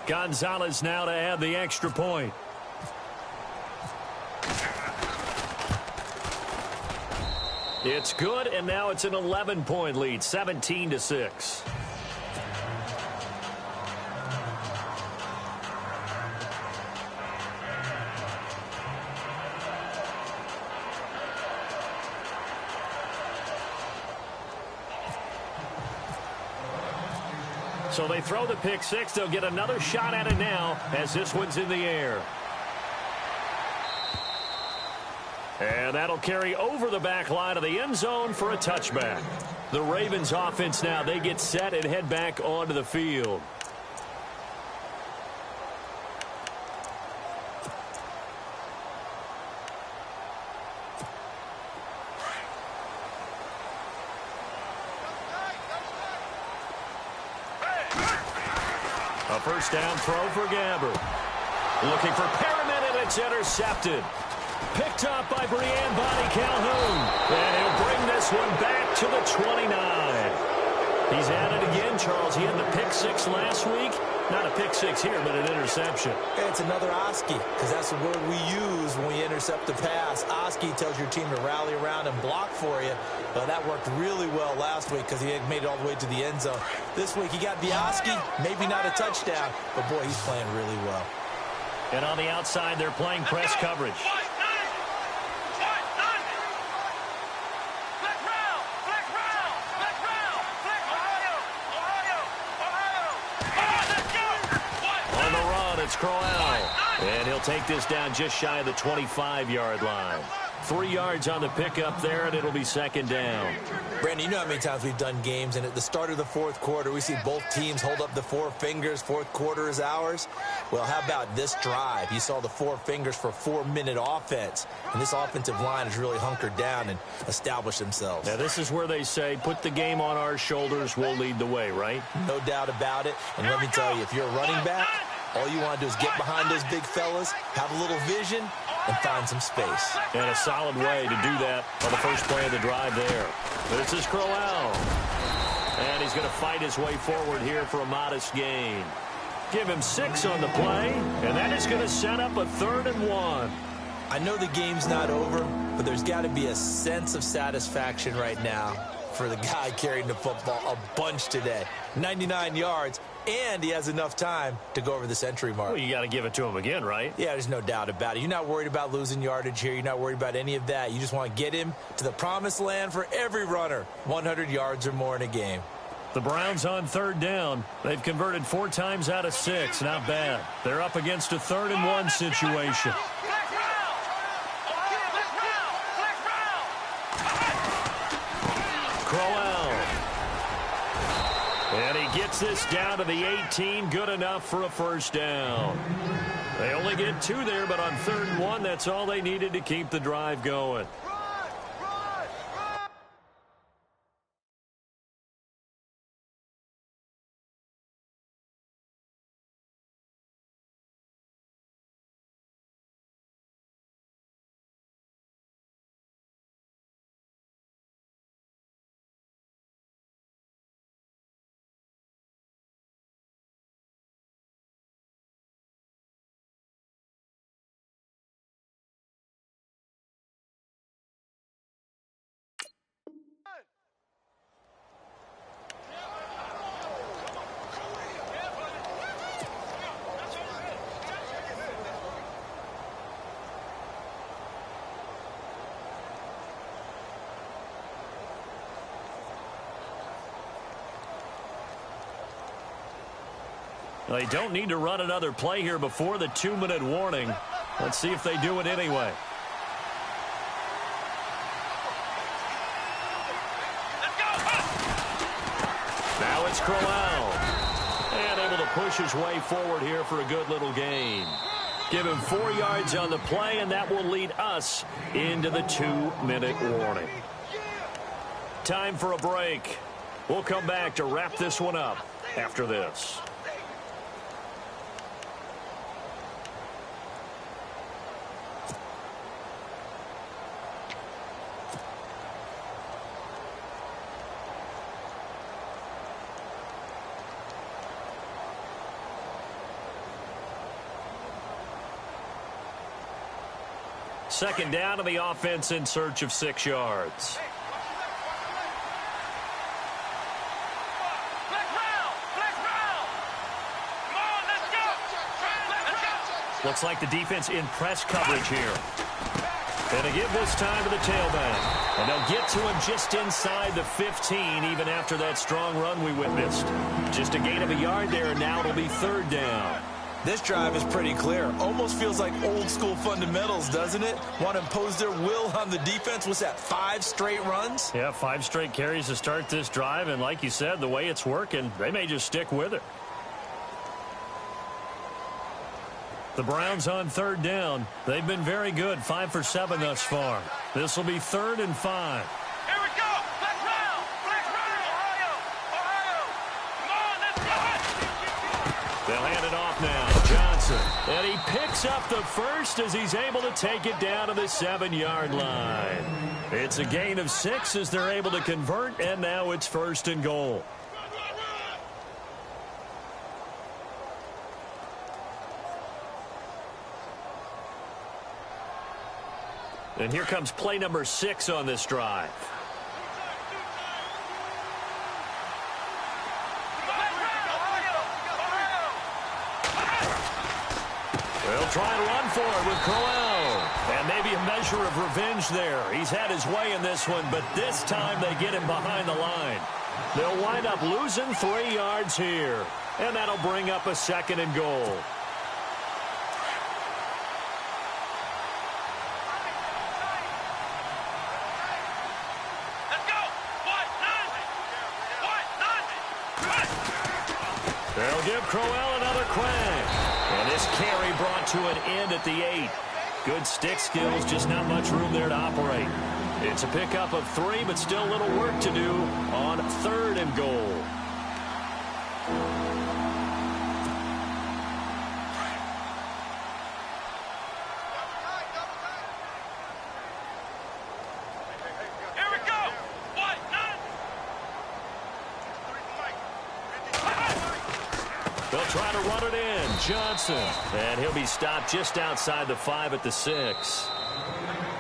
Gonzalez now to add the extra point. It's good, and now it's an 11-point lead, 17-6. So they throw the pick six. They'll get another shot at it now as this one's in the air. And that'll carry over the back line of the end zone for a touchback. The Ravens offense now, they get set and head back onto the field. A first down throw for Gabbert. Looking for Perriman, and it's intercepted. Picked up by Brian Bonnie Calhoun. And he'll bring this one back to the 29. He's at it again, Charles. He had the pick six last week. Not a pick six here, but an interception. It's another Oski, because that's the word we use when we intercept a pass. Oski tells your team to rally around and block for you. But that worked really well last week because he had made it all the way to the end zone. This week he got the Oski, maybe not a touchdown, but boy, he's playing really well. And on the outside, they're playing press coverage. It's Crowell, and he'll take this down just shy of the 25-yard line. 3 yards on the pickup there, and it'll be second down. Brandon, you know how many times we've done games, and at the start of the fourth quarter, we see both teams hold up the four fingers. Fourth quarter is ours. Well, how about this drive? You saw the four fingers for 4-minute offense, and this offensive line has really hunkered down and established themselves. Now, this is where they say, put the game on our shoulders, we'll lead the way, right? No doubt about it, and let me tell you, if you're a running back, all you want to do is get behind those big fellas, have a little vision, and find some space. And a solid way to do that on the first play of the drive there. This is Crowell. And he's going to fight his way forward here for a modest gain. Give him 6 on the play, and that is going to set up a 3rd and 1. I know the game's not over, but there's got to be a sense of satisfaction right now for the guy carrying the football a bunch today. 99 yards. And he has enough time to go over the century mark. Well, you got to give it to him again, right? Yeah, there's no doubt about it. You're not worried about losing yardage here. You're not worried about any of that. You just want to get him to the promised land for every runner. 100 yards or more in a game. The Browns on 3rd down. They've converted 4 times out of 6. Not bad. They're up against a 3rd and 1 situation. Crowell. And he gets this down to the 18. Good enough for a first down. They only get 2 there, but on 3rd and 1, that's all they needed to keep the drive going. They don't need to run another play here before the 2-minute warning. Let's see if they do it anyway. Now it's Crowell. And able to push his way forward here for a good little gain. Give him 4 yards on the play, and that will lead us into the 2-minute warning. Time for a break. We'll come back to wrap this one up after this. second down, and the offense in search of 6 yards. Looks like the defense in press coverage here. And they give this time to the tailback. And they'll get to him just inside the 15, even after that strong run we witnessed. Just a gain of a yard there, and now it'll be 3rd down. This drive is pretty clear. Almost feels like old-school fundamentals, doesn't it? Want to impose their will on the defense. What's that, 5 straight runs? Yeah, 5 straight carries to start this drive. And like you said, the way it's working, they may just stick with it. The Browns on 3rd down. They've been very good, 5 for 7 thus far. This will be 3rd and 5. Here we go. Flex round. Ohio. Come on, let's go. They'll hand it off now. Johnson. And he picks up the first as he's able to take it down to the 7-yard line. It's a gain of 6 as they're able to convert, and now it's 1st and goal. And here comes play number 6 on this drive. They'll try and run for it with Crowell. And maybe a measure of revenge there. He's had his way in this one, but this time they get him behind the line. They'll wind up losing 3 yards here. And that'll bring up a 2nd and goal. They'll give Crowell another crack. And this carry brought to an end at the 8. Good stick skills, just not much room there to operate. It's a pickup of 3, but still a little work to do on 3rd and goal. Try to run it in. Johnson. And he'll be stopped just outside the 5 at the 6.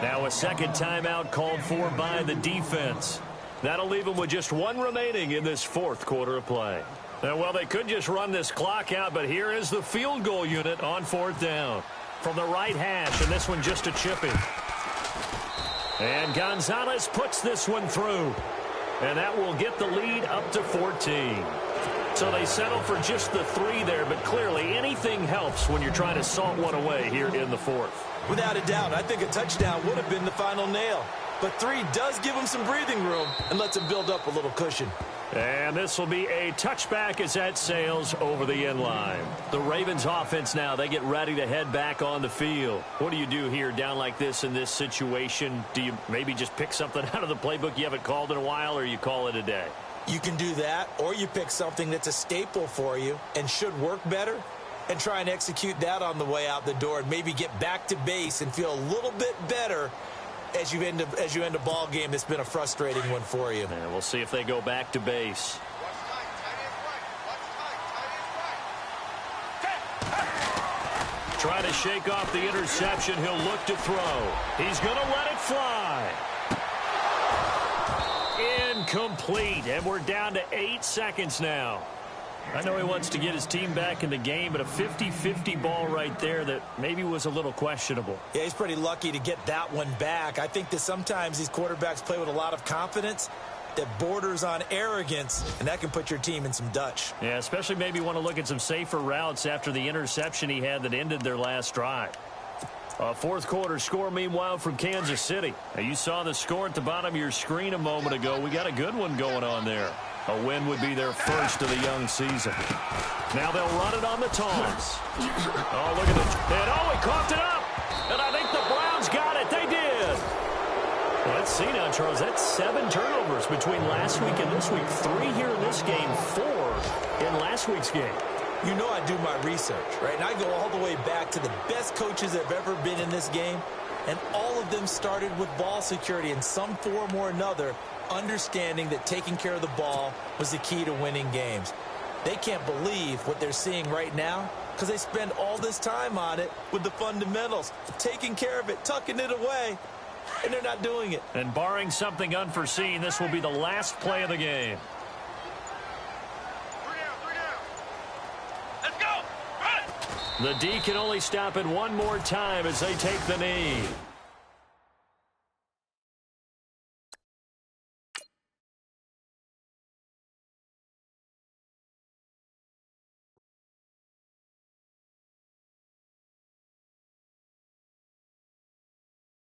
Now a second timeout called for by the defense. That'll leave them with just 1 remaining in this 4th quarter of play. And, well, they could just run this clock out, but here is the field goal unit on 4th down. From the right hash, and this one just a chipping. And Gonzalez puts this one through. And that will get the lead up to 14. So they settle for just the 3 there, but clearly anything helps when you're trying to salt one away here in the 4th. Without a doubt, I think a touchdown would have been the final nail. But 3 does give them some breathing room and lets them build up a little cushion. And this will be a touchback as that sails over the end line. The Ravens offense now, they get ready to head back on the field. What do you do here down like this in this situation? Do you maybe just pick something out of the playbook you haven't called in a while, or you call it a day? You can do that, or you pick something that's a staple for you and should work better and try and execute that on the way out the door and maybe get back to base and feel a little bit better as you end a ball game that's been a frustrating one for you. And we'll see if they go back to base. Trying to shake off the interception. He'll look to throw. He's going to let it fly. Incomplete, and we're down to 8 seconds now. I know he wants to get his team back in the game, but a 50-50 ball right there that maybe was a little questionable. Yeah, he's pretty lucky to get that one back. I think that sometimes these quarterbacks play with a lot of confidence that borders on arrogance, and that can put your team in some Dutch. Yeah, especially maybe want to look at some safer routes after the interception he had that ended their last drive. A 4th quarter score, meanwhile, from Kansas City. Now, you saw the score at the bottom of your screen a moment ago. We got a good one going on there. A win would be their first of the young season. Now they'll run it on the taunts. Oh, look at it. And, oh, he coughed it up. And I think the Browns got it. They did. Let's see now, Charles. That's 7 turnovers between last week and this week. 3 here in this game, 4 in last week's game. You know I do my research, right? And I go all the way back to the best coaches that have ever been in this game. And all of them started with ball security in some form or another, understanding that taking care of the ball was the key to winning games. They can't believe what they're seeing right now because they spend all this time on it with the fundamentals, taking care of it, tucking it away, and they're not doing it. And barring something unforeseen, this will be the last play of the game. 3 down. Let's go. Run. The D can only stop it one more time as they take the knee.